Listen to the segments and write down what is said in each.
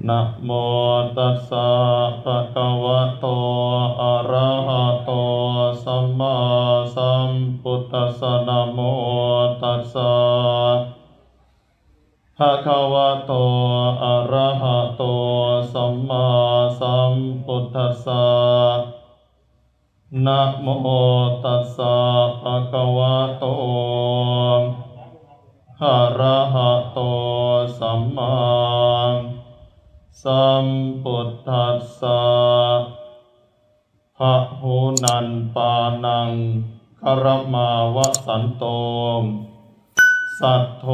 นะโมตัสสะภะคะวะโตอะระหะโตสัมมาสัมพุทธัสสะนะโมตัสสะภะคะวะโตอะระหะโตสัมมาสัมพุทธัสสะนะโมตัสสะภะคะวะโตอะระหะโตสัมมาสัมพุทธัสสะพหุนันปานังคารมาวะสันโตสัทโธ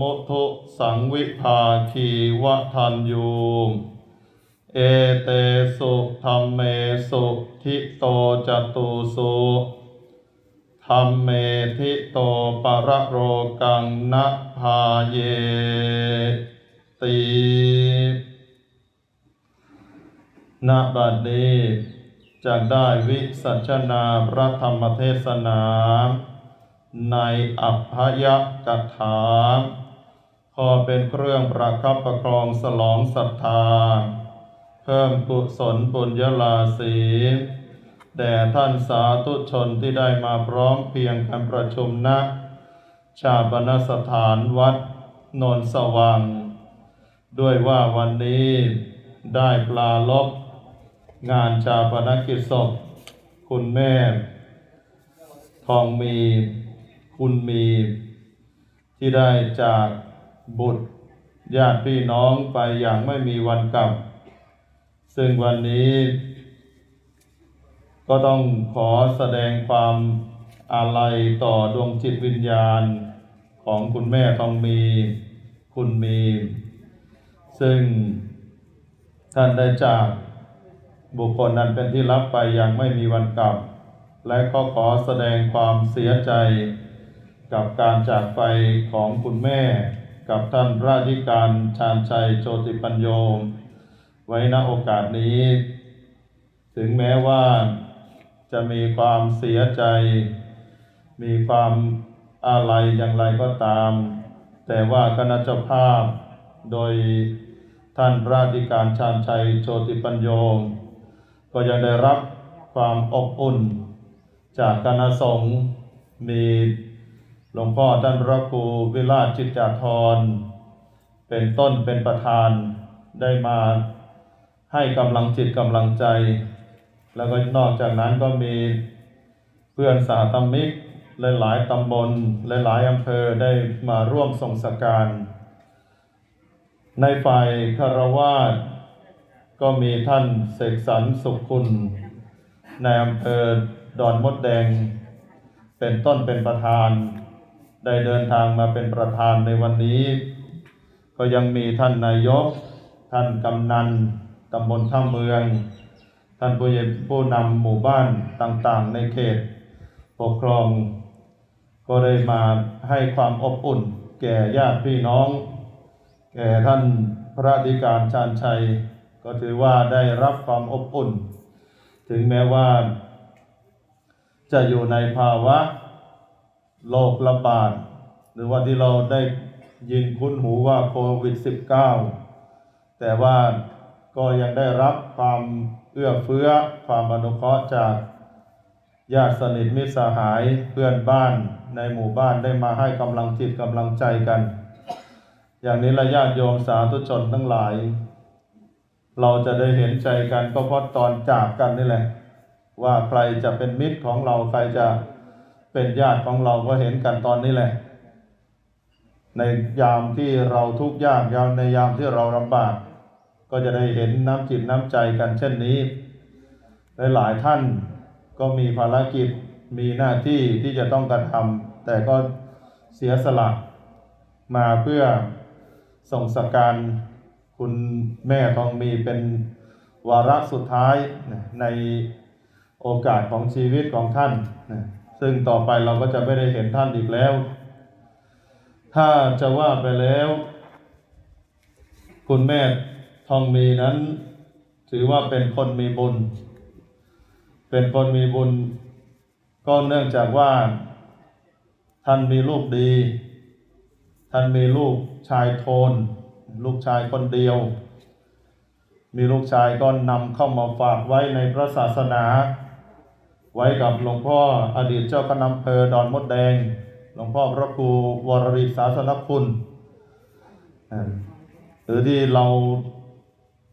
มุทุสังวิภาคีวะทันยูเอเตสุธัมเมสุทิโตจตุสุธัมเมทิโตปรโรกังนะพาเยติณบัดนี้จะได้วิสัชนาพระธรรมเทศนาในอัพพยกถาพอเป็นเครื่องประคับประคองสลองศรัทธาเพิ่มกุศลปุญญาราศีแด่ท่านสาธุชนที่ได้มาพร้อมเพียงกันประชุมณชาปนสถานวัดโนนสว่างด้วยว่าวันนี้ได้ปลาลบงานชาปนกิจศพคุณแม่ทองมีคุณมีที่ได้จากบุตรญาติพี่น้องไปอย่างไม่มีวันกลับซึ่งวันนี้ก็ต้องขอแสดงความอาลัยต่อดวงจิตวิญญาณของคุณแม่ทองมีคุณมีซึ่งท่านได้จากบุคคลนั้นเป็นที่รับไปอย่างไม่มีวันกลับและก็ขอแสดงความเสียใจกับการจากไปของคุณแม่กับท่านราชิการชาญชัยโชติปัญโยไว้ณโอกาสนี้ถึงแม้ว่าจะมีความเสียใจมีความอาลัยอย่างไรก็ตามแต่ว่าคณะเจ้าภาพโดยท่านราชิการชาญชัยโชติปัญโยก็ยังได้รับความอบอุ่นจากคณะสงฆ์มีหลวงพ่อท่านพระครูวิราชจิตติธรเป็นต้นเป็นประธานได้มาให้กำลังจิตกำลังใจแล้วก็นอกจากนั้นก็มีเพื่อนสาธมิกหลายๆตำบลหลายๆอำเภอได้มาร่วมส่งสการในฝ่ายคฤหัสถ์ก็มีท่านเสกสรรสุขคุณในอำเภอดอนมดแดงเป็นต้นเป็นประธานได้เดินทางมาเป็นประธานในวันนี้ก็ยังมีท่านนายกท่านกำนันตำบลท่าเมืองท่านผู้นำหมู่บ้านต่างๆในเขตปกครองก็ได้มาให้ความอบอุ่นแก่ญาติพี่น้องแก่ท่านพระอธิการชาญชัยก็ถือว่าได้รับความอบอุ่นถึงแม้ว่าจะอยู่ในภาวะโรคระบาดหรือว่าที่เราได้ยินคุ้นหูว่าโควิด -19 แต่ว่าก็ยังได้รับความเอื้อเฟื้อความอนุเคราะห์จากญาติสนิทมิตรสหายเพื่อนบ้านในหมู่บ้านได้มาให้กำลังจิตกำลังใจกันอย่างนี้ละญาติโยมสาธุชนทั้งหลายเราจะได้เห็นใจกันก็เพราะตอนจากกันนี่แหละว่าใครจะเป็นมิตรของเราใครจะเป็นญาติของเราก็เห็นกันตอนนี้แหละในยามที่เราทุกข์ยากในยามที่เราลำบากก็จะได้เห็นน้ำจิตน้ำใจกันเช่นนี้หลายท่านก็มีภารกิจมีหน้าที่ที่จะต้องกระทำแต่ก็เสียสละมาเพื่อส่งสการคุณแม่ทองมีเป็นวาระสุดท้ายในโอกาสของชีวิตของท่านซึ่งต่อไปเราก็จะไม่ได้เห็นท่านอีกแล้วถ้าจะว่าไปแล้วคุณแม่ทองมีนั้นถือว่าเป็นคนมีบุญเป็นคนมีบุญก็เนื่องจากว่าท่านมีลูกดีท่านมีลูกชายโทนลูกชายคนเดียว มีลูกชายก็นำเข้ามาฝากไว้ในพระศาสนา ไว้กับหลวงพ่ออดีตเจ้าคณะอำเภอดอนมดแดงหลวงพ่อพระครูวรริศาสนคุณหรือที่เรา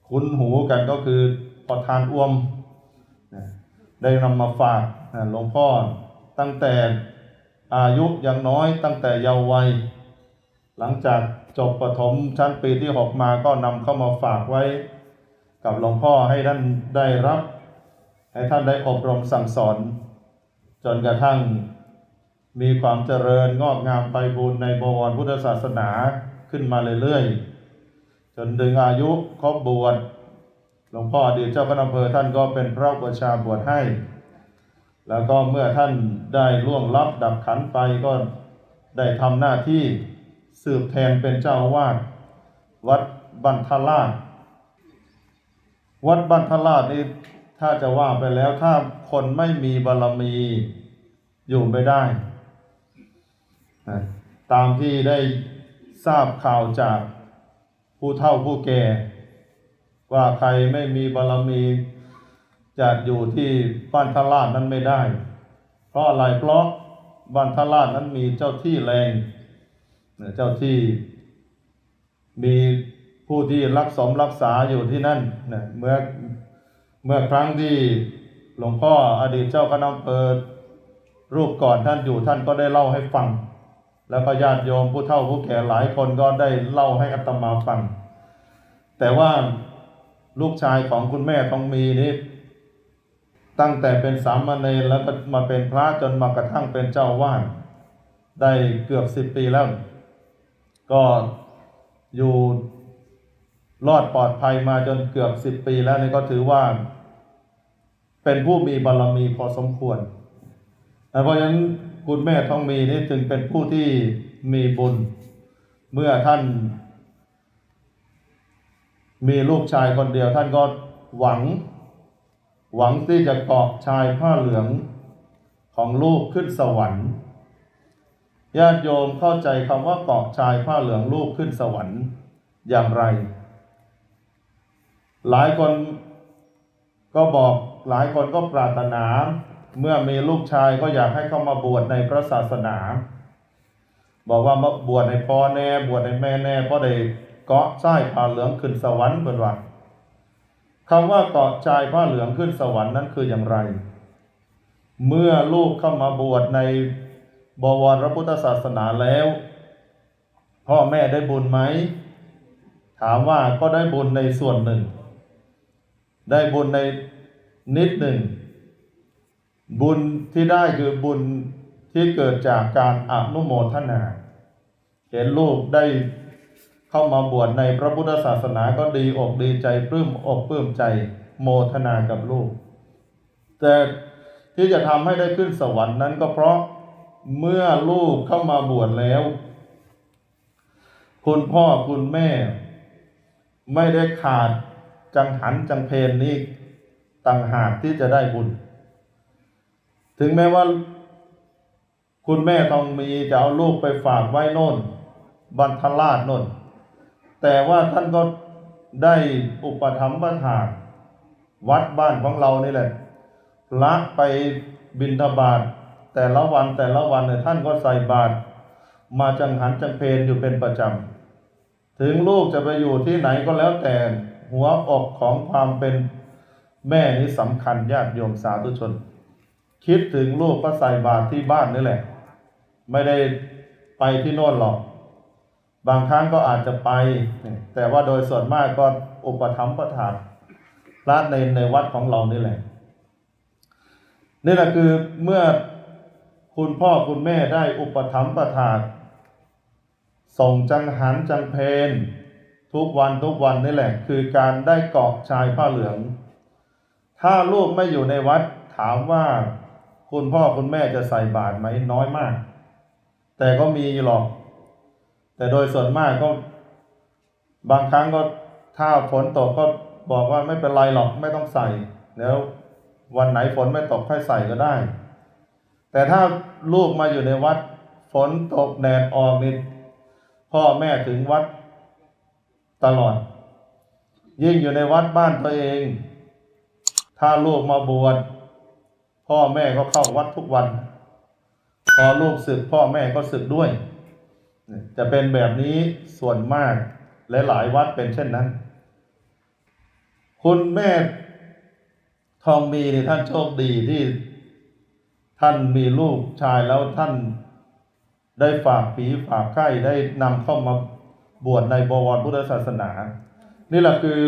คุ้นหูกันก็คือประธานอ้วมได้นำมาฝากหลวงพ่อตั้งแต่อายุยังน้อยตั้งแต่เยาว์วัยหลังจากจบประถมชั้นปีที่6มาก็นำเข้ามาฝากไว้กับหลวงพ่อให้ท่านได้รับให้ท่านได้อบรมสั่งสอนจนกระทั่งมีความเจริญงอกงามไพบูลย์ในบวรพุทธศาสนาขึ้นมาเรื่อยๆจนถึงอายุครบบวชหลวงพ่ออดีตเจ้าคณะอำเภอท่านก็เป็นพระอุปัชฌาย์บวชให้แล้วก็เมื่อท่านได้ล่วงลับดับขันไปก็ได้ทำหน้าที่สืบแทนเป็นเจ้าอาวาสวัดบันทราชวัดบันทราชนี่ถ้าจะว่าไปแล้วถ้าคนไม่มีบารมีอยู่ไม่ได้ตามที่ได้ทราบข่าวจากผู้เฒ่าผู้แก่ว่าใครไม่มีบารมีจะอยู่ที่บันทราชนั้นไม่ได้เพราะอะไรเพราะบันทราชนั้นมีเจ้าที่แรงเจ้าที่มีผู้ที่รักษาอยู่ที่นั่นเมื่อครั้งที่หลวงพ่ออดีตเจ้าคณะอำเภอรูปก่อนท่านอยู่ท่านก็ได้เล่าให้ฟังแล้วก็ญาติโยมผู้เฒ่าผู้แก่หลายคนก็ได้เล่าให้อาตมาฟังแต่ว่าลูกชายของคุณแม่ทองมีนี้ตั้งแต่เป็นสามเณรแล้วก็มาเป็นพระจนมากระทั่งเป็นเจ้าวาดได้เกือบ10 ปีแล้วก็อยู่รอดปลอดภัยมาจนเกือบ10 ปีแล้วนี่ก็ถือว่าเป็นผู้มีบารมีพอสมควรเพราะฉะนั้นคุณแม่ทองมีนี่จึงเป็นผู้ที่มีบุญเมื่อท่านมีลูกชายคนเดียวท่านก็หวังที่จะเกาะชายผ้าเหลืองของลูกขึ้นสวรรค์ญาติโยมเข้าใจคำว่าเกาะชายผ้าเหลืองลูกขึ้นสวรรค์อย่างไรหลายคนก็บอกหลายคนก็ปรารถนาเมื่อมีลูกชายก็อยากให้เข้ามาบวชในพระศาสนาบอกว่ามาบวชให้พ่อแน่บวชให้แม่แน่เพราะได้เกาะชายผ้าเหลืองขึ้นสวรรค์เป็นว่าคำว่าเกาะชายผ้าเหลืองขึ้นสวรรค์นั้นคืออย่างไรเมื่อลูกเข้ามาบวชในบวรพระพุทธศาสนาแล้วพ่อแม่ได้บุญไหมถามว่าก็ได้บุญในส่วนหนึ่งได้บุญในนิดหนึ่งบุญที่ได้คือบุญที่เกิดจากการอนุโมทนาเห็นลูกได้เข้ามาบวชในพระพุทธศาสนาก็ดีอกดีใจปลื้มอกปลื้มใจโมทนากับลูกแต่ที่จะทำให้ได้ขึ้นสวรรค์นั้นก็เพราะเมื่อลูกเข้ามาบวชแล้วคุณพ่อคุณแม่ไม่ได้ขาดจังหันจังเพนนี้ต่างหากที่จะได้บุญถึงแม้ว่าคุณแม่ทองมีจะเอาลูกไปฝากไว้โน่นบันทราชโน่นแต่ว่าท่านก็ได้อุปถัมภ์ถากวัดบ้านของเรานี่แหละละไปบิณฑบาตแต่ละวันเนี่ยท่านก็ใส่บาตรมาจังหันจังเพนอยู่เป็นประจำถึงลูกจะไปอยู่ที่ไหนก็แล้วแต่หัวอกของความเป็นแม่นี้สำคัญญาติโยมสาธุชนคิดถึงลูกก็ใส่บาตรที่บ้านนี่แหละไม่ได้ไปที่โน่นหรอกบางครั้งก็อาจจะไปแต่ว่าโดยส่วนมากก็อุปถัมภ์ถากพระในวัดของเรานี่แหละนี่แหละคือเมื่อคุณพ่อคุณแม่ได้อุปถัมภ์ถากส่งจังหันจังเพนทุกวันนี่แหละคือการได้เกาะชายผ้าเหลืองถ้าลูกไม่อยู่ในวัดถามว่าคุณพ่อคุณแม่จะใส่บาตรไหมน้อยมากแต่ก็มีหรอกแต่โดยส่วนมากก็บางครั้งก็ถ้าฝนตกก็บอกว่าไม่เป็นไรหรอกไม่ต้องใส่แล้ววันไหนฝนไม่ตกค่อยใส่ก็ได้แต่ถ้าลูกมาอยู่ในวัดฝนตกแดดออกนี่พ่อแม่ถึงวัดตลอด ยิ่งอยู่ในวัดบ้านตัวเอง ถ้าลูกมาบวชพ่อแม่ก็เข้าวัดทุกวัน พอลูกสึกพ่อแม่ก็สึกด้วย จะเป็นแบบนี้ส่วนมากและหลายวัดเป็นเช่นนั้น คุณแม่ทองมีนี่ท่านโชคดีที่ท่านมีลูกชายแล้วท่านได้ฝากผีฝากไข้ได้นำเข้ามาบวชในบวรพุทธศาสนา นี่แหละคือ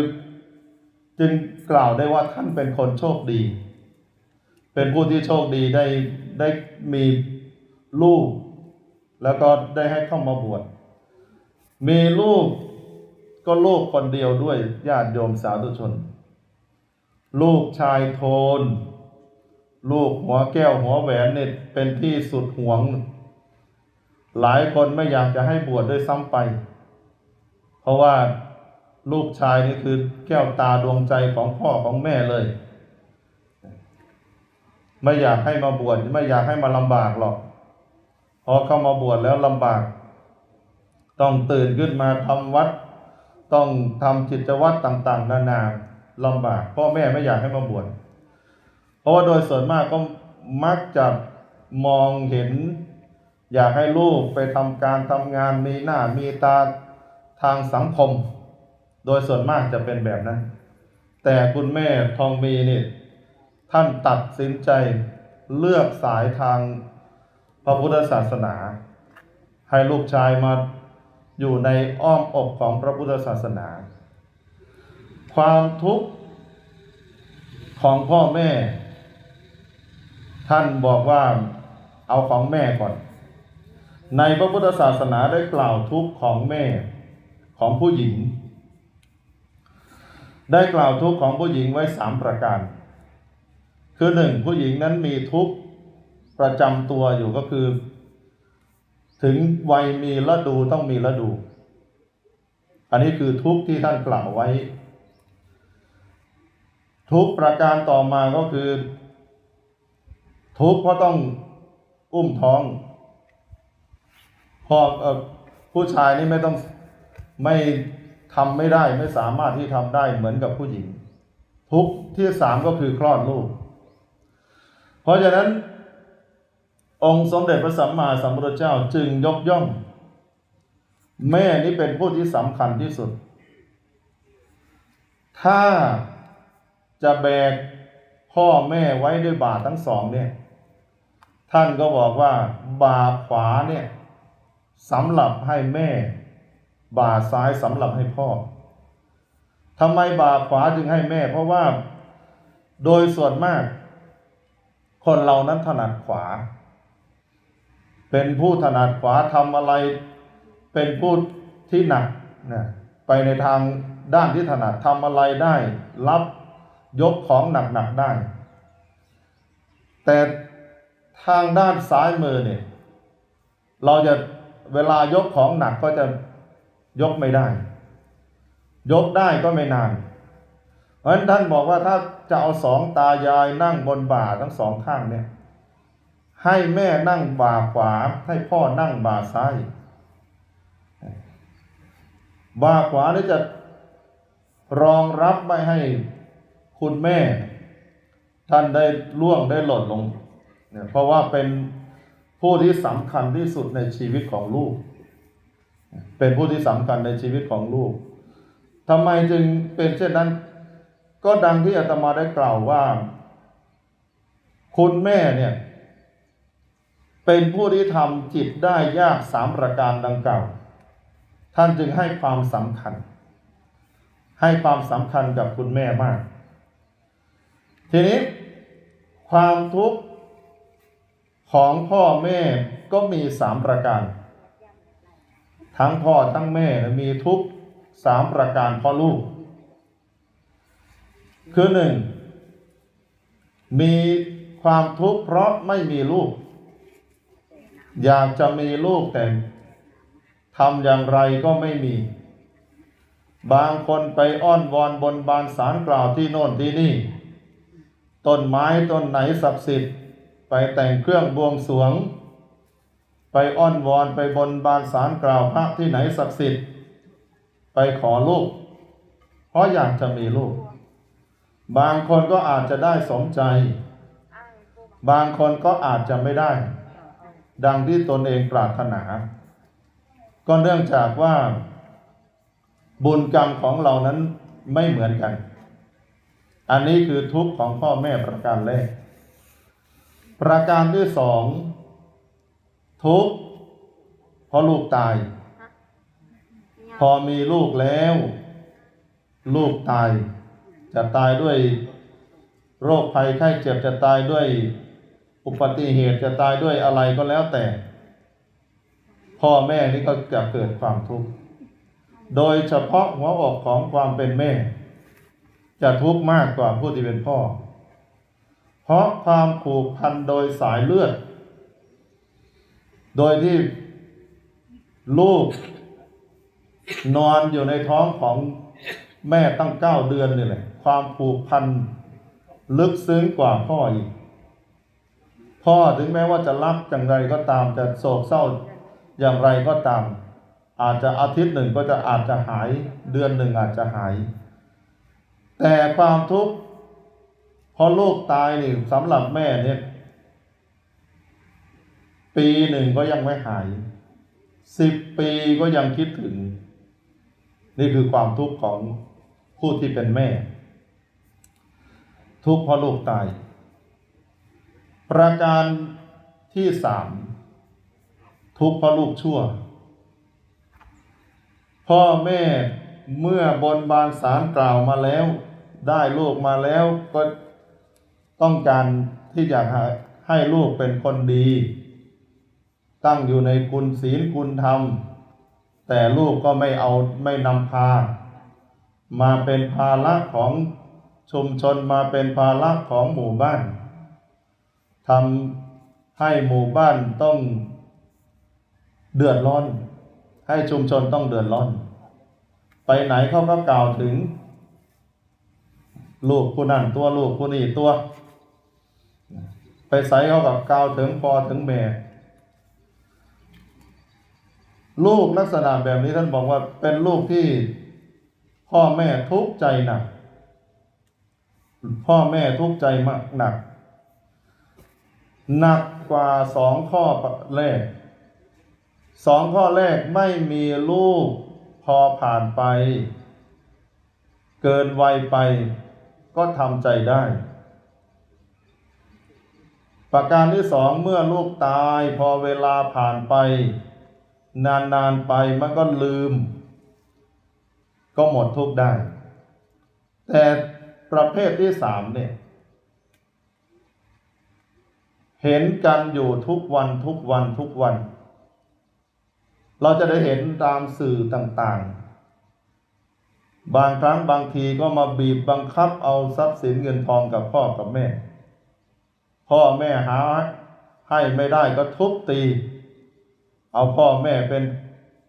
จึงกล่าวได้ว่าท่านเป็นคนโชคดี เป็นผู้ที่โชคดีได้มีลูกแล้วก็ได้ให้เข้ามาบวชมีลูกก็ลูกคนเดียวด้วยญาติโยมสาธุชนลูกชายโทนลูกหัวแก้วหัวแหวนเนี่ยเป็นที่สุดหวงหลายคนไม่อยากจะให้บวชด้วยซ้ำไปเพราะว่าลูกชายนี่คือแก้วตาดวงใจของพ่อของแม่เลยไม่อยากให้มาบวชไม่อยากให้มาลำบากหรอกพอเข้ามาบวชแล้วลำบากต้องตื่นขึ้นมาทำวัดต้องทำกิจวัตรต่างๆนานาลำบากพ่อแม่ไม่อยากให้มาบวชเพราะว่าโดยส่วนมากก็มักจะมองเห็นอยากให้ลูกไปทำการทำงานมีหน้ามีตาทางสังคมโดยส่วนมากจะเป็นแบบนั้นแต่คุณแม่ทองมีนี่ท่านตัดสินใจเลือกสายทางพระพุทธศาสนาให้ลูกชายมาอยู่ในอ้อมอกของพระพุทธศาสนาความทุกข์ของพ่อแม่ท่านบอกว่าเอาของแม่ก่อนในพระพุทธศาสนาได้กล่าวทุกข์ของแม่ของผู้หญิงได้กล่าวทุกข์ของผู้หญิงไว้3ประการคือ1ผู้หญิงนั้นมีทุกข์ประจำตัวอยู่ก็คือถึงวัยมีฤดูต้องมีฤดูอันนี้คือทุกข์ที่ท่านกล่าวไว้ทุกข์ประการต่อมาก็คือทุกข์เพราะต้องอุ้มท้องพอผู้ชายนี่ไม่ทำไม่ได้ไม่สามารถที่ทำได้เหมือนกับผู้หญิงทุกข์ที่3ก็คือคลอดลูกเพราะฉะนั้นองค์สมเด็จพระสัมมาสัมพุทธเจ้าจึงยกย่องแม่นี้เป็นผู้ที่สำคัญที่สุดถ้าจะแบกพ่อแม่ไว้ด้วยบ่าทั้งสองเนี่ยท่านก็บอกว่าบ่าขวาเนี่ยสำหรับให้แม่บ่าซ้ายสำหรับให้พ่อทำไมบ่าขวาจึงให้แม่เพราะว่าโดยส่วนมากคนเรานั้นถนัดขวาเป็นผู้ถนัดขวาทำอะไรเป็นผู้ที่หนักนะไปในทางด้านที่ถนัดทำอะไรได้รับยกของหนักๆได้แต่ทางด้านซ้ายมือเนี่ยเราจะเวลายกของหนักก็จะยกไม่ได้ยกได้ก็ไม่นานเพราะฉะนั้นท่านบอกว่าถ้าจะเอา2ตายายนั่งบนบ่าทั้งสองข้างเนี่ยให้แม่นั่งบ่าขวาให้พ่อนั่งบ่าซ้ายบ่าขวานี่จะรองรับไม่ให้คุณแม่ท่านได้ล่วงได้หล่นลงเนี่ยเพราะว่าเป็นผู้ที่สำคัญที่สุดในชีวิตของลูกเป็นผู้ที่สำคัญในชีวิตของลูกทำไมจึงเป็นเช่นนั้นก็ดังที่อาตมาได้กล่าวว่าคุณแม่เนี่ยเป็นผู้ที่ทำจิตได้ยาก3ประการดังกล่าวท่านจึงให้ความสำคัญกับคุณแม่มากทีนี้ความทุกข์ของพ่อแม่ก็มี3ประการทั้งพ่อทั้งแม่มีทุกข์3ประการเพราะลูกคือ1มีความทุกข์เพราะไม่มีลูกอยากจะมีลูกแต่ทำอย่างไรก็ไม่มีบางคนไปอ้อนวอนบนบานศาลกล่าวที่โน่นที่นี่ต้นไม้ต้นไหนศักดิ์สิทธิ์ไปแต่งเครื่องบวงสรวงไปอ้อนวอนไปบนบานศาลกล่าวพระที่ไหนศักดิ์สิทธิ์ไปขอลูก เพราะอยากจะมีลูกบางคนก็อาจจะได้สมใจบางคนก็อาจจะไม่ได้ดังที่ตนเองปรารถนาก็เนื่องจากว่าบุญกรรมของเรานั้นไม่เหมือนกันอันนี้คือทุกข์ของพ่อแม่ประการแรกประการที่สองทุกข์เพราะลูกตายพอมีลูกแล้วลูกตายจะตายด้วยโรคภัยไข้เจ็บจะตายด้วยอุบัติเหตุจะตายด้วยอะไรก็แล้วแต่พ่อแม่นี่ก็จะเกิดความทุกข์โดยเฉพาะหัวอกของความเป็นแม่จะทุกข์มากกว่าผู้ที่เป็นพ่อเพราะความผูกพันโดยสายเลือดโดยที่ลูกนอนอยู่ในท้องของแม่ตั้ง9 เดือนนี่แหละความผูกพันลึกซึ้งกว่าพ่ออีกพ่อถึงแม้ว่าจะรักอย่างไรก็ตามจะโศกเศร้าอย่างไรก็ตามอาจจะอาทิตย์หนึ่งก็จะอาจจะหายเดือนหนึ่งอาจจะหายแต่ความทุกข์พอลูกตายนี่สำหรับแม่เนี่ยปีหนึ่งก็ยังไม่หาย10 ปีก็ยังคิดถึงนี่คือความทุกข์ของผู้ที่เป็นแม่ทุกข์เพราะลูกตายประการที่3ทุกข์เพราะลูกชั่วพ่อแม่เมื่อบนบานศาลกล่าวมาแล้วได้ลูกมาแล้วก็ต้องการที่อยากให้ลูกเป็นคนดีตั้งอยู่ในคุณศีลคุณธรรมแต่ลูกก็ไม่นำพามาเป็นภาระของชุมชนมาเป็นภาระของหมู่บ้านทำให้หมู่บ้านต้องเดือดร้อนให้ชุมชนต้องเดือดร้อนไปไหนเขาก็กล่าวถึงลูกผู้นั่นตัวลูกผู้นี่ตัวไปใส่เขากับกล่าวถึงพ่อถึงแม่ลูกลักษณะแบบนี้ท่านบอกว่าเป็นลูกที่พ่อแม่ทุกข์ใจหนักพ่อแม่ทุกข์ใจมากหนักกว่า2 ข้อแรก2 ข้อแรกไม่มีลูกพอผ่านไปเกินวัยไปก็ทำใจได้ประการที่2เมื่อลูกตายพอเวลาผ่านไปนานๆไปมันก็ลืมก็หมดทุกข์ได้แต่ประเภทที่3เนี่ยเห็นกันอยู่ทุกวันเราจะได้เห็นตามสื่อต่างๆบางครั้งบางทีก็มาบีบบังคับเอาทรัพย์สินเงินทองกับพ่อกับแม่พ่อแม่หาให้ไม่ได้ก็ทุบตีเอาพ่อแม่เป็น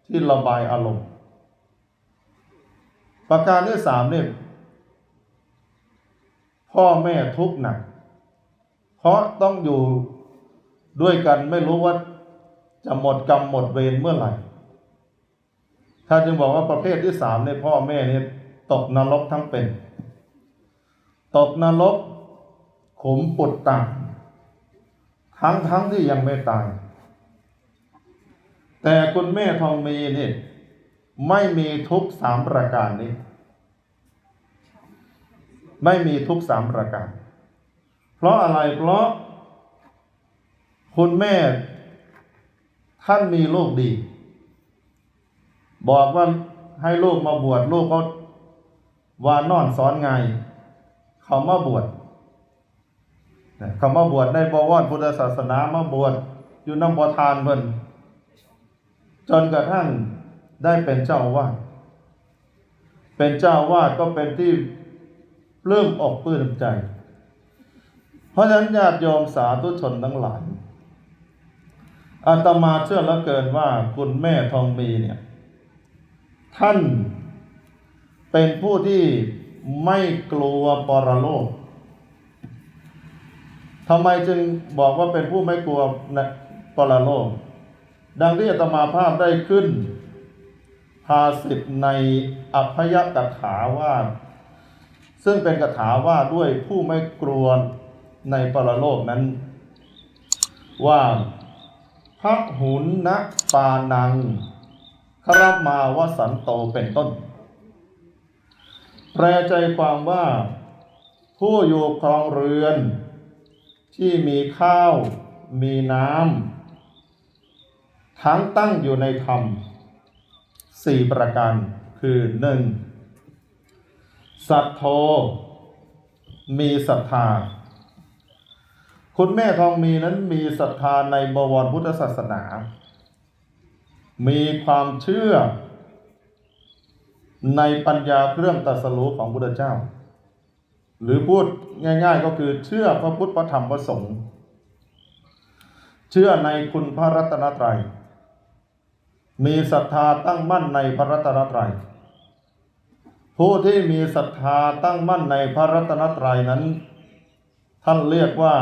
ที่ระบายอารมณ์ประการที่3เนี่ยพ่อแม่ทุกข์หนักเพราะต้องอยู่ด้วยกันไม่รู้ว่าจะหมดกรรมหมดเวรเมื่อไหร่ถ้าจึงบอกว่าประเภทที่3เนี่ยพ่อแม่เนี่ยตกนรกทั้งเป็นตกนรกขุมปุตตะทั้งที่ยังไม่ตายแต่คุณแม่ทองมีนี่ไม่มีทุกข์3 ประการนี้ไม่มีทุกข์3 ประการเพราะอะไรเพราะคุณแม่ท่านมีลูกดีบอกว่าให้ลูกมาบวชลูกก็ว่านอนสอนไงเขามาบวชเขามาบวชในบวรพุทธศาสนามาบวชอยู่น้ำบ่อทานเพิ่นจนกระทั่งได้เป็นเจ้าอาวาสเป็นเจ้าอาวาสก็เป็นที่ปลื้มอกปลื้มใจเพราะฉะนั้นญาติโยมสาธุชนทั้งหลายอาตมาเชื่อเหลือเกินว่าคุณแม่ทองมีเนี่ยท่านเป็นผู้ที่ไม่กลัวปรโลกทำไมจึงบอกว่าเป็นผู้ไม่กลัวปรโลกดังที่อาตมาภาพได้ขึ้น ภาษิตในอภยกถาว่าซึ่งเป็นคาถาว่าด้วยผู้ไม่กลัวในปรโลกนั้นว่าพระหุนนะปานังครมาวสันโตเป็นต้นแปลใจความว่าผู้อยู่ครองเรือนที่มีข้าวมีน้ำทั้งตั้งอยู่ในธรรม4ประการคือ 1. สัทโธมีศรัทธาคุณแม่ทองมีนั้นมีศรัทธาในบวรพุทธศาสนามีความเชื่อในปัญญาเครื่องตรัสรู้ของพุทธเจ้าหรือพูดง่ายๆก็คือเชื่อพระพุทธพระธรรมพระสงฆ์เชื่อในคุณพระรัตนตรัยมีศรัทธาตั้งมั่นในพระรัตนตรัยผู้ที่มีศรัทธาตั้งมั่นในพระรัตนตรัยนั้นท่านเรียกว่า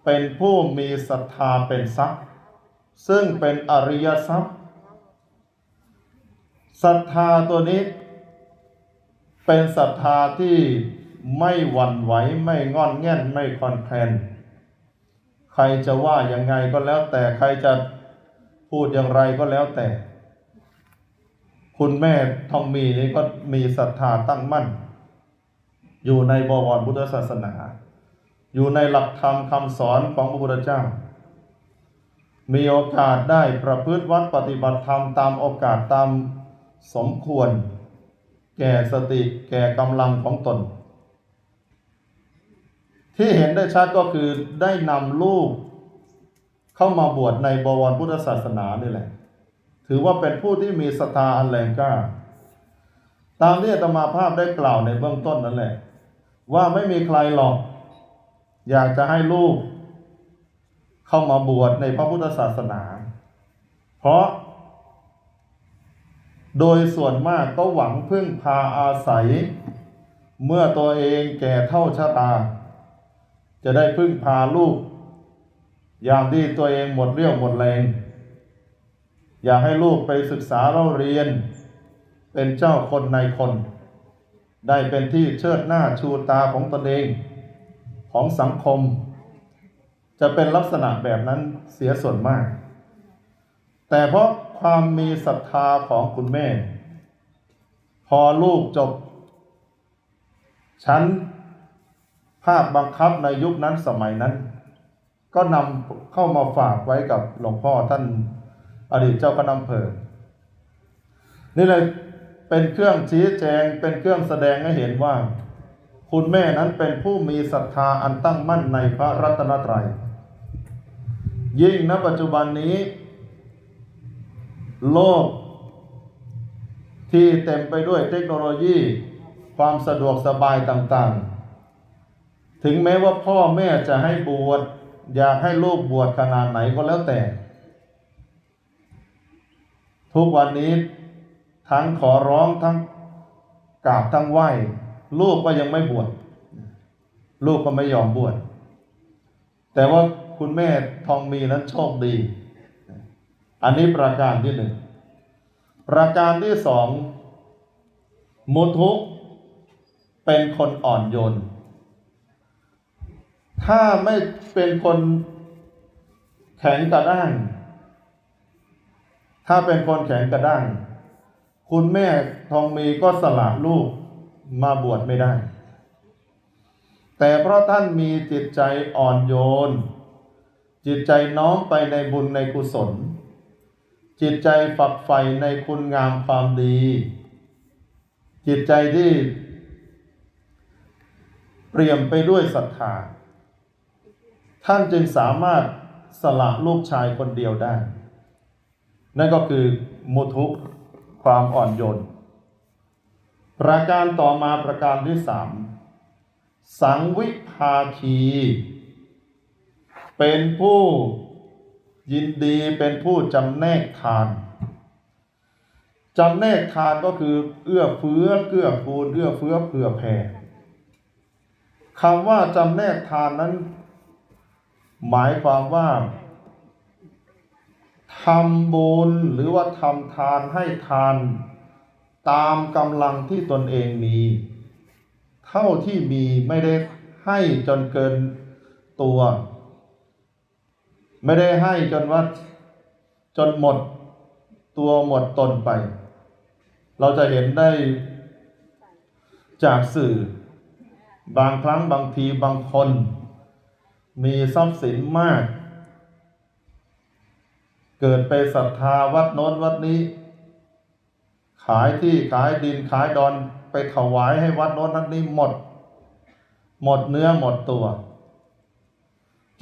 เป็นผู้มีศรัทธาเป็นทรัพย์ซึ่งเป็นอริยทรัพย์ศรัทธาตัวนี้เป็นศรัทธาที่ไม่หวั่นไหวไม่งอนแง่นไม่คลอนแคลนใครจะว่ายังไงก็แล้วแต่ใครจะพูดอย่างไรก็แล้วแต่คุณแม่ทองมีนี้ก็มีศรัทธาตั้งมั่นอยู่ในบวรพุทธศาสนาอยู่ในหลักธรรมคำสอนของพระพุทธเจ้ามีโอกาสได้ประพฤติวัดปฏิบัติธรรมตามโอกาสตามสมควรแก่สติแก่กำลังของตนที่เห็นได้ชัดก็คือได้นำลูกเข้ามาบวชในบวรพุทธศาสนานี่แหละถือว่าเป็นผู้ที่มีศรัทธาอันแรงกล้าตามที่อาตมาภาพได้กล่าวในเบื้องต้นนั่นแหละว่าไม่มีใครหรอกอยากจะให้ลูกเข้ามาบวชในพระพุทธศาสนาเพราะโดยส่วนมากก็หวังพึ่งพาอาศัยเมื่อตัวเองแก่เฒ่าชราจะได้พึ่งพาลูกอย่างที่ตัวเองหมดเรี่ยวหมดแรงอยากให้ลูกไปศึกษาเล่าเรียนเป็นเจ้าคนนายคนได้เป็นที่เชิดหน้าชูตาของตนเองของสังคมจะเป็นลักษณะแบบนั้นเสียส่วนมากแต่เพราะความมีศรัทธาของคุณแม่พอลูกจบชั้นภาคบังคับในยุคนั้นสมัยนั้นก็นำเข้ามาฝากไว้กับหลวงพ่อท่านอดีตเจ้าคณะอำเภอนี่เลยเป็นเครื่องชี้แจงเป็นเครื่องแสดงให้เห็นว่าคุณแม่นั้นเป็นผู้มีศรัทธาอันตั้งมั่นในพระรัตนตรัยยิ่งณปัจจุบันนี้โลกที่เต็มไปด้วยเทคโนโลยีความสะดวกสบายต่างๆถึงแม้ว่าพ่อแม่จะให้บวชอยากให้ลูกบวชขนาดไหนก็แล้วแต่ทุกวันนี้ทั้งขอร้องทั้งกราบทั้งไหว้ลูกก็ยังไม่บวชลูกก็ไม่ยอมบวชแต่ว่าคุณแม่ทองมีนั้นโชคดีอันนี้ประการที่ 1ประการที่ 2มุทุเป็นคนอ่อนโยนถ้าไม่เป็นคนแข็งกระด้างถ้าเป็นคนแข็งกระด้างคุณแม่ทองมีก็สละลูกมาบวชไม่ได้แต่เพราะท่านมีจิตใจอ่อนโยนจิตใจน้อมไปในบุญในกุศลจิตใจฝักใฝ่ในคุณงามความดีจิตใจที่เปี่ยมไปด้วยศรัทธาท่านจึงสามารถสละลูกชายคนเดียวได้นั่นก็คือมุทุความอ่อนโยนประการต่อมาประการที่ 3สังวิภาคีเป็นผู้ยินดีเป็นผู้จำแนกทานจำแนกทานก็คือเอื้อเฟื้อเกื้อกูลเอื้อเฟื้อเผื่อแผ่คำว่าจำแนกทานนั้นหมายความว่าท ทำบุญหรือว่าทำทานให้ทานตามกำลังที่ตนเองมีเท่าที่มีไม่ได้ให้จนเกินตัวไม่ได้ให้จนว่าจนหมดตัวหมดตนไปเราจะเห็นได้จากสื่อบางครั้งบางทีบางคนมีทรัพย์สินมากเกิดไปศรัทธาวัดโน้นวัดนี้ขายที่ขายดินขายดอนไปถวายให้วัดโน้นวัดนี้หมดเนื้อหมดตัว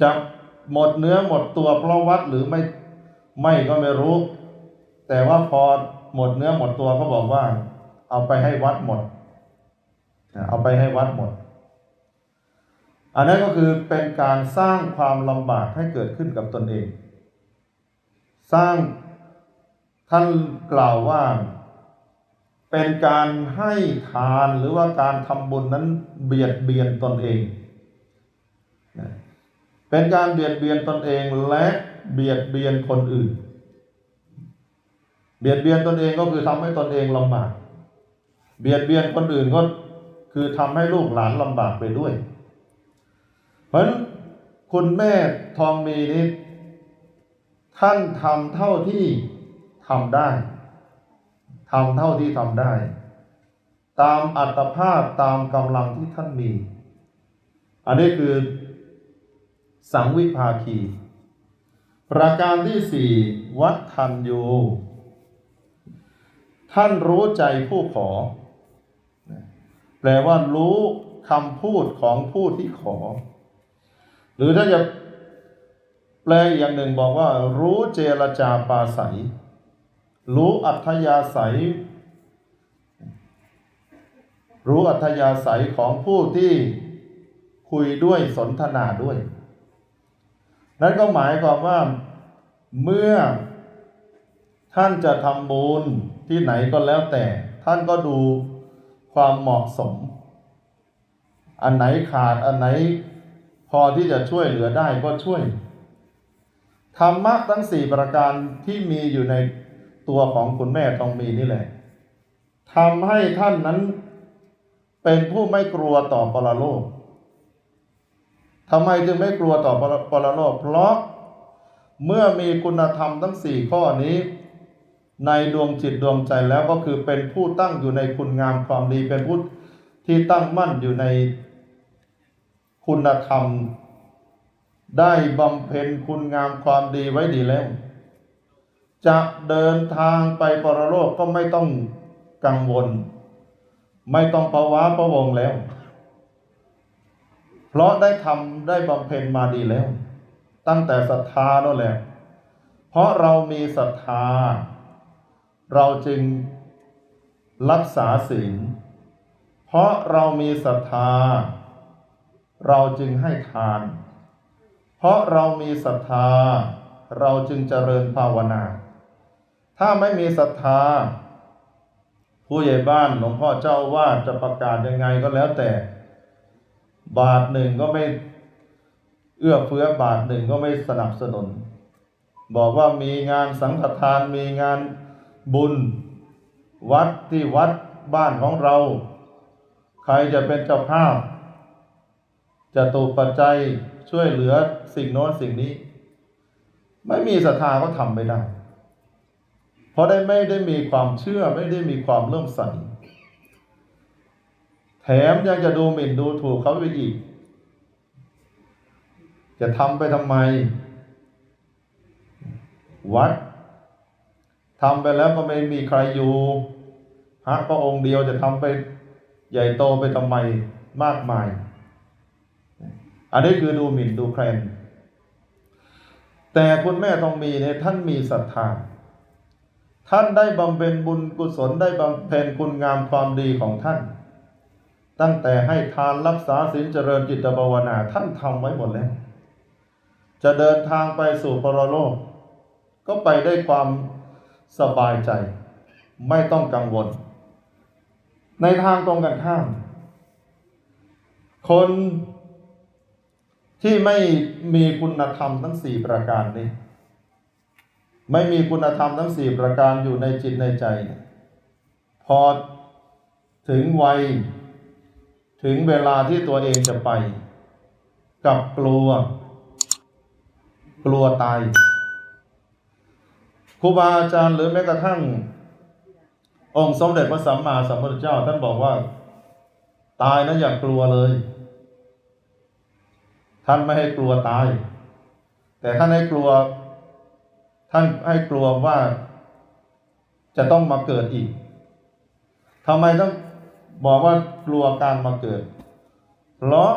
จะหมดเนื้อหมดตัวเพราะวัดหรือไม่ก็ไม่รู้แต่ว่าพอหมดเนื้อหมดตัวก็บอกว่าเอาไปให้วัดหมดเอาไปให้วัดหมดอันนั้นก็คือเป็นการสร้างความลำบากให้เกิดขึ้นกับตนเองสร้างท่านกล่าวว่าเป็นการให้ทานหรือว่าการทำบุญนั้นเบียดเบียนตนเองเป็นการเบียดเบียนตนเองและเบียดเบียนคนอื่นเบียดเบียนตนเองก็คือทำให้ตนเองลำบากเบียดเบียนคนอื่นก็คือทำให้ลูกหลานลำบากไปด้วยเพราะฉะนั้นคุณแม่ทองมีนี้ท่านทำเท่าที่ทำได้ทำเท่าที่ทำได้ตามอัตภาพตามกำลังที่ท่านมีอันนี้คือสังวิภาคีประการที่สี่วัฏทันยูท่านรู้ใจผู้ขอแปลว่ารู้คำพูดของผู้ที่ขอหรือถ้าจะแปลอย่างหนึ่งบอกว่ารู้เจรจาปราศัยรู้อัธยาศัยของผู้ที่คุยด้วยสนทนาด้วยนั่นก็หมายความว่าเมื่อท่านจะทำบุญที่ไหนก็แล้วแต่ท่านก็ดูความเหมาะสมอันไหนขาดอันไหนพอที่จะช่วยเหลือได้ก็ช่วยธรรมะทั้งสี่ประการที่มีอยู่ในตัวของคุณแม่ทองมีนี่แหละทำให้ท่านนั้นเป็นผู้ไม่กลัวต่อปรโลกทำไมจึงไม่กลัวต่อปรโลกเพราะเมื่อมีคุณธรรมทั้งสี่ข้อนี้ในดวงจิตดวงใจแล้วก็คือเป็นผู้ตั้งอยู่ในคุณงามความดีเป็นผู้ที่ตั้งมั่นอยู่ในคุณธรรมได้บำเพ็ญคุณงามความดีไว้ดีแล้วจะเดินทางไปปรโลกก็ไม่ต้องกังวลไม่ต้องภาวะพะวงแล้วเพราะได้ทำได้บำเพ็ญมาดีแล้วตั้งแต่ศรัทธานั่นแหละเพราะเรามีศรัทธาเราจึงรักษาศีลเพราะเรามีศรัทธาเราจึงให้ทานเพราะเรามีศรัทธาเราจึงเจริญภาวนาถ้าไม่มีศรัทธาผู้ใหญ่บ้านหลวงพ่อเจ้าวาดจะประกาศยังไงก็แล้วแต่บาทหนึ่งก็ไม่เอื้อเฟื้อบาทหนึ่งก็ไม่สนับสนุนบอกว่ามีงานสังฆทานมีงานบุญวัดที่วัดบ้านของเราใครจะเป็นเจ้าภาพจะตุปัจจัยช่วยเหลือสิ่งโน้นสิ่งนี้ไม่มีศรัทธาก็ทำไม่ได้เพราะไม่ได้มีความเชื่อไม่ได้มีความเลื่อมใสแถมยังจะดูหมิ่นดูถูกเขาไปอีกจะทำไปทำไมวัดทำไปแล้วก็ไม่มีใครอยู่พระก็องค์เดียวจะทำไปใหญ่โตไปทำไมมากมายอันนี้คือดูหมิ่นดูแคลนแต่คุณแม่ทองมีเนี่ยท่านมีศรัทธาท่านได้บำเพ็ญบุญกุศลได้บำเพ็ญคุณงามความดีของท่านตั้งแต่ให้ทานรักษาศีลเจริญจิตภาวนาท่านทำไว้หมดแล้วจะเดินทางไปสู่ปรโลกก็ไปได้ความสบายใจไม่ต้องกังวลในทางตรงกันข้ามคนที่ไม่มีคุณธรรมทั้งสี่ประการนี้ ไม่มีคุณธรรมทั้ง4ประการอยู่ในจิตในใจพอถึงวัยถึงเวลาที่ตัวเองจะไปกับกลัวตายครูบาอาจารย์หรือแม้กระทั่งองค์สมเด็จพระสัมมาสัมพุทธเจ้าท่านบอกว่าตายนะอย่ากลัวเลยท่านไม่ให้กลัวตายแต่ท่านให้กลัวว่าจะต้องมาเกิดอีกทำไมต้องบอกว่ากลัวการมาเกิดเพราะ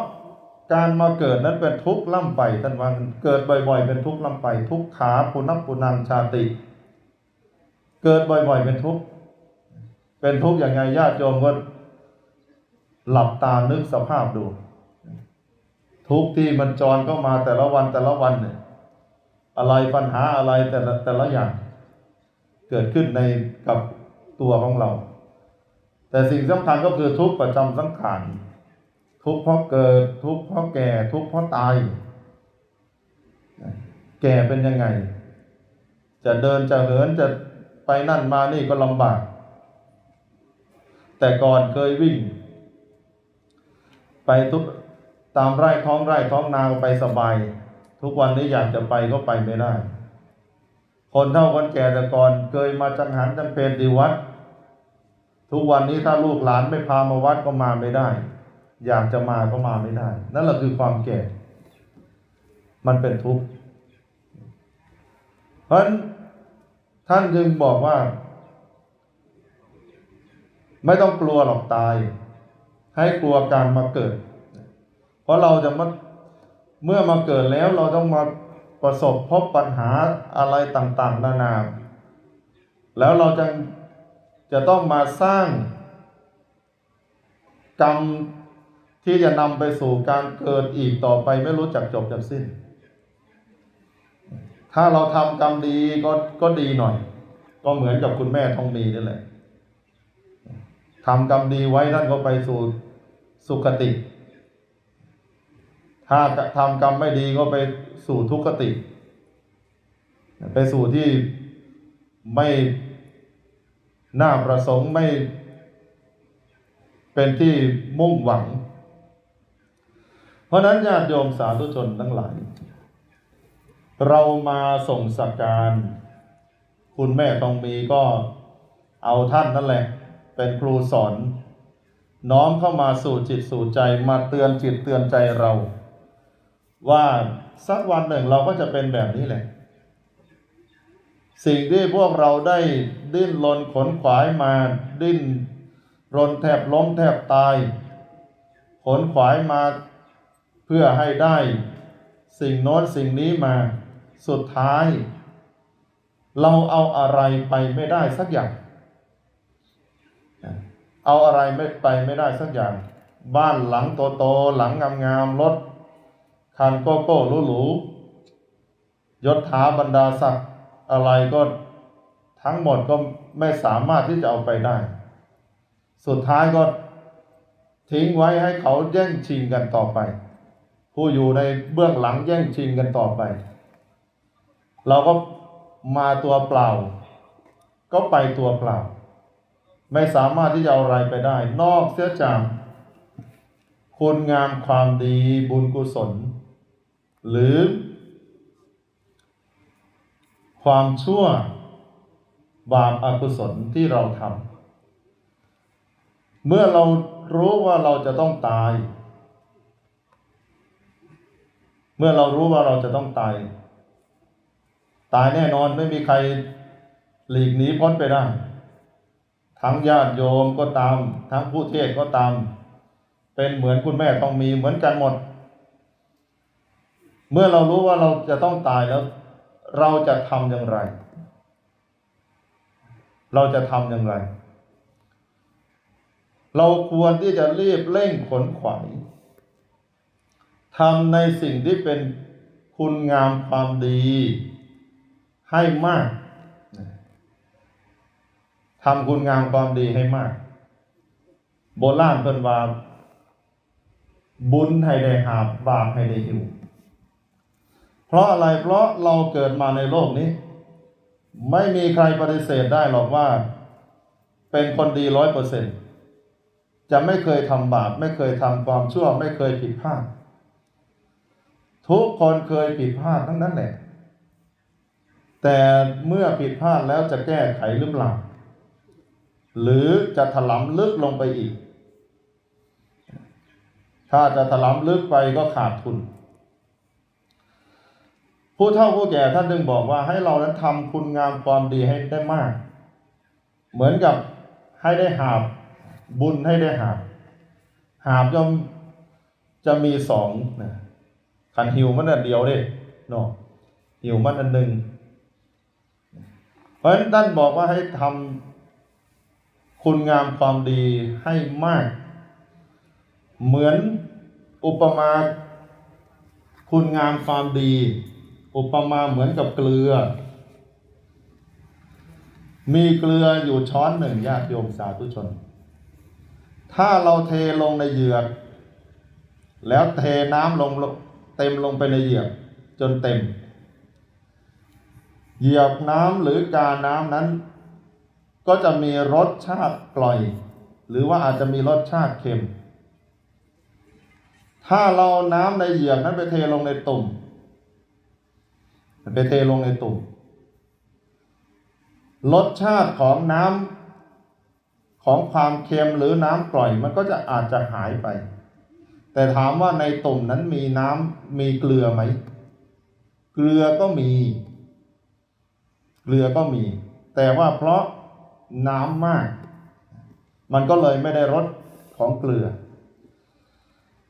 การมาเกิดนั้นเป็นทุกข์ล่ำไปท่านว่าเกิดบ่อยๆเป็นทุกข์ล่ำไปทุกขาปุณัปุนังชาติเกิดบ่อยๆเป็นทุกข์อย่างไงญาติโยมก็หลับตานึกสภาพดูทุกข์ที่มันจรเข้ามาแต่ละวันเนี่ยอะไรปัญหาอะไรแต่ละอย่างเกิดขึ้นในกับตัวของเราแต่สิ่งสำคัญก็คือทุกข์ประจำสังขารทุกข์เพราะเกิดทุกข์เพราะแก่ทุกข์เพราะตายแก่เป็นยังไงจะเดินจะเหินจะไปนั่นมานี่ก็ลำบากแต่ก่อนเคยวิ่งไปตามไร่ท้องนาไปสบายทุกวันนี้อยากจะไปก็ไปไม่ได้คนเฒ่าคนแก่แต่ก่อนเคยมาจังหันจังเพลที่วัดทุกวันนี้ถ้าลูกหลานไม่พามาวัดก็มาไม่ได้อยากจะมาก็มาไม่ได้นั่นแหละคือความแก่มันเป็นทุกข์เพราะฉะนั้นท่านจึงบอกว่าไม่ต้องกลัวหรอกตายให้กลัวการมาเกิดเพราะเราจะเมื่อมาเกิดแล้วเราต้องมาประสบพบปัญหาอะไรต่างๆนานาแล้วเราจะต้องมาสร้างกรรมที่จะนำไปสู่การเกิดอีกต่อไปไม่รู้จักจบจักสิ้นถ้าเราทำกรรมดีก็ดีหน่อยก็เหมือนกับคุณแม่ทองมีนี่แหละทำกรรมดีไว้ท่านก็ไปสู่สุคติถ้าทำกรรมไม่ดีก็ไปสู่ทุกขติไปสู่ที่ไม่น่าประสงค์ไม่เป็นที่มุ่งหวังเพราะนั้นญาติโยมสาธุชนทั้งหลายเรามาส่งสักการคุณแม่ทองมีก็เอาท่านนั่นแหละเป็นครูสอนน้อมเข้ามาสู่จิตสู่ใจมาเตือนจิตเตือนใจเราว่าสักวันหนึ่งเราก็จะเป็นแบบนี้แหละสิ่งที่พวกเราได้ดิ้นรนขนขวายมาดิ้นรนแทบล้มแทบตายขนขวายมาเพื่อให้ได้สิ่งโน้นสิ่งนี้มาสุดท้ายเราเอาอะไรไปไม่ได้สักอย่างเอาอะไรไม่ได้สักอย่างบ้านหลังโตๆหลังงามๆรถคันโก้หรูๆยศถาบรรดาศักดิ์อะไรก็ทั้งหมดก็ไม่สามารถที่จะเอาไปได้สุดท้ายก็ทิ้งไว้ให้เขาแย่งชิงกันต่อไปผู้อยู่ในเบื้องหลังแย่งชิงกันต่อไปเราก็มาตัวเปล่าก็ไปตัวเปล่าไม่สามารถที่จะเอาอะไรไปได้นอกเสียจากคุณงามความดีบุญกุศลหรือความชั่วบาปอกุศลที่เราทำเมื่อเรารู้ว่าเราจะต้องตายเมื่อเรารู้ว่าเราจะต้องตายแน่นอนไม่มีใครหลีกหนีพ้นไปได้ทั้งญาติโยมก็ตามทั้งผู้เทศก็ตามเป็นเหมือนคุณแม่ทองมีเหมือนกันหมดเมื่อเรารู้ว่าเราจะต้องตายแล้วเราจะทำอย่างไรเราควรที่จะรีบเร่งขนขวายทำในสิ่งที่เป็นคุณงามความดีให้มากทำคุณงามความดีให้มากโบราณเพิ่นว่าบุญให้ได้หาบบาปให้ได้หิวเพราะอะไรเพราะเราเกิดมาในโลกนี้ ไม่มีใครปฏิเสธได้หรอกว่าเป็นคนดี100%จะไม่เคยทำบาปไม่เคยทำความชั่วไม่เคยผิดพลาดทุกคนเคยผิดพลาดทั้งนั้นแหละแต่เมื่อผิดพลาดแล้วจะแก้ไขหรือเปล่าหรือจะถลำลึกลงไปอีกถ้าจะถลำลึกไปก็ขาดทุนผู้เฒ่าผู้แก่ท่านจึงบอกว่าให้เรานั้นทำคุณงามความดีให้ได้มากเหมือนกับให้ได้หาบบุญให้ได้หาบย่อมจะมีสองนะขันหิวมันอันเดียวเด้เนาะหิวมันอันหนึ่งเพราะฉะนั้นท่านบอกว่าให้ทำคุณงามความดีให้มากเหมือนอุปมาคุณงามความดีอุปมาเหมือนกับเกลือมีเกลืออยู่ช้อนหนึ่งญาติโยมสาธุชนถ้าเราเทลงในเหยือกแล้วเทน้ำลงเต็มลงไปในเหยือกจนเต็มเหยือกน้ำหรือกาน้ำนั้นก็จะมีรสชาติกร่อยหรือว่าอาจจะมีรสชาติเค็มถ้าเราน้ำในเหยือกนั้นไปเทลงในตุ่มรสชาติของน้ำของความเค็มหรือน้ำกร่อยมันก็จะอาจจะหายไปแต่ถามว่าในตุ่มนั้นมีน้ำมีเกลือไหมเกลือก็มีแต่ว่าเพราะน้ำมากมันก็เลยไม่ได้รสของเกลือ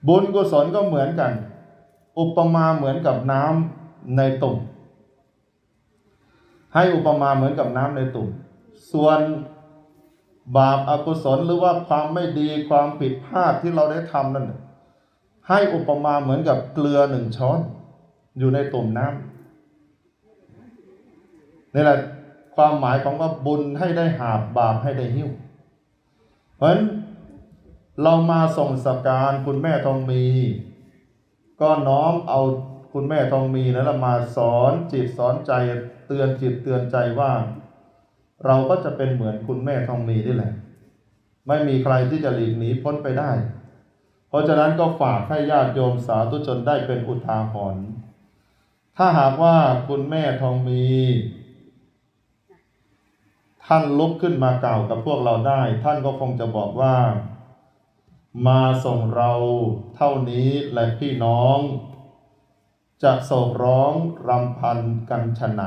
บุญกุศลก็เหมือนกันอุปมาเหมือนกับน้ำในตุ่มให้อุปมาเหมือนกับน้ำในตุ่มส่วนบาปอกุศลหรือว่าความไม่ดีความผิดพลาดที่เราได้ทำนั่นให้อุปมาเหมือนกับเกลือ1 ช้อนอยู่ในตุ่มน้ำนี่แหละความหมายของว่าบุญให้ได้หาบบาปให้ได้หิ้วเพราะฉะนั้นเรามาส่งสักการคุณแม่ทองมีก็น้อมเอาคุณแม่ทองมีนั้นมาสอนจิตสอนใจเตือนจิตเตือนใจว่าเราก็จะเป็นเหมือนคุณแม่ทองมีนี่แหละไม่มีใครที่จะหลีกหนีพ้นไปได้เพราะฉะนั้นก็ฝากให้ญาติโยมสาธุชนได้เป็นอุทาหรณ์ถ้าหากว่าคุณแม่ทองมีท่านลุกขึ้นมากล่าวกับพวกเราได้ท่านก็คงจะบอกว่ามาส่งเราเท่านี้และพี่น้องจะโศกร้องรำพันกันฉะไหน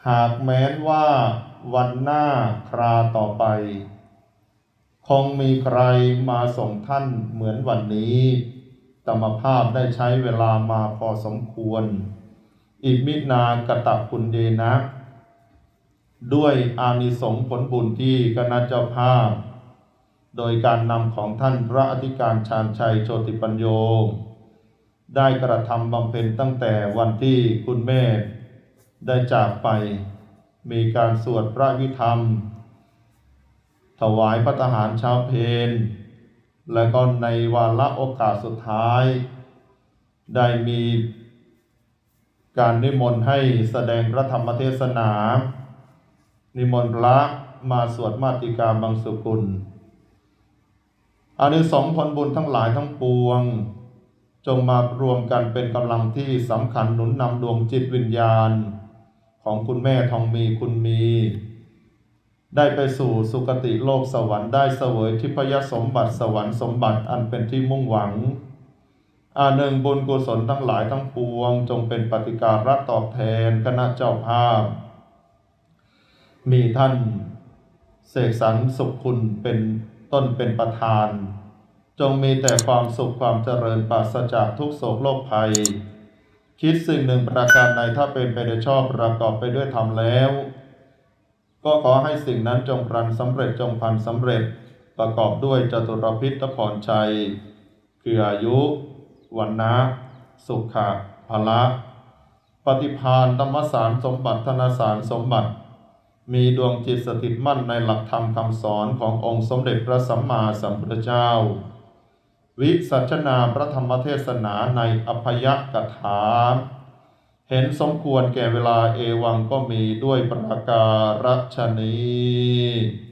หากแม้นว่าวันหน้าคราต่อไปคงมีใครมาส่งท่านเหมือนวันนี้ธรรมภาพได้ใช้เวลามาพอสมควรอิมินากตคุณเยนะด้วยอานิสงส์ผลบุญที่คณะเจ้าภาพโดยการนำของท่านพระอธิการชาญชัยโชติปัญโยได้กระทำบำเพ็ญตั้งแต่วันที่คุณแม่ได้จากไปมีการสวดพระวิธรรมถวายภัตตาหารเช้าเพลและก็ในวาระโอกาสสุดท้ายได้มีการนิมนต์ให้แสดงพระธรรมเทศนานิมนต์พระมาสวดมาติกาบังสุกุลอานิสงส์ผลบุญทั้งหลายทั้งปวงจงมารวมกันเป็นกำลังที่สำคัญหนุนนำดวงจิตวิญญาณของคุณแม่ทองมีคุณมีได้ไปสู่สุคติโลกสวรรค์ได้เสวยทิพยสมบัติสวรรค์สมบัติอันเป็นที่มุ่งหวังหนึ่งบุญกุศลทั้งหลายทั้งปวงจงเป็นปฏิการะตอบแทนคณะเจ้าภาพมีท่านเสกสรรสุขคุณเป็นต้นเป็นประธานจงมีแต่ความสุขความเจริญปราศจากทุกโศกโรคภัยคิดสิ่งหนึ่งประการใดถ้าเป็นไปโดยชอบประกอบไปด้วยธรรมแล้วก็ขอให้สิ่งนั้นจงพลันสำเร็จจงพลันสำเร็จประกอบด้วยจตุรพิธพรชัยคืออายุวันนะสุขะพละปฏิภาณธรรมสารสมบัติธนสารสมบัติมีดวงจิตสถิตมั่นในหลักธรรมคำสอนขององค์สมเด็จพระสัมมาสัมพุทธเจ้าวิสัชนาพระธรรมเทศนาในอภยกถา เห็นสมควรแก่เวลาเอวังก็มีด้วยประการฉนี้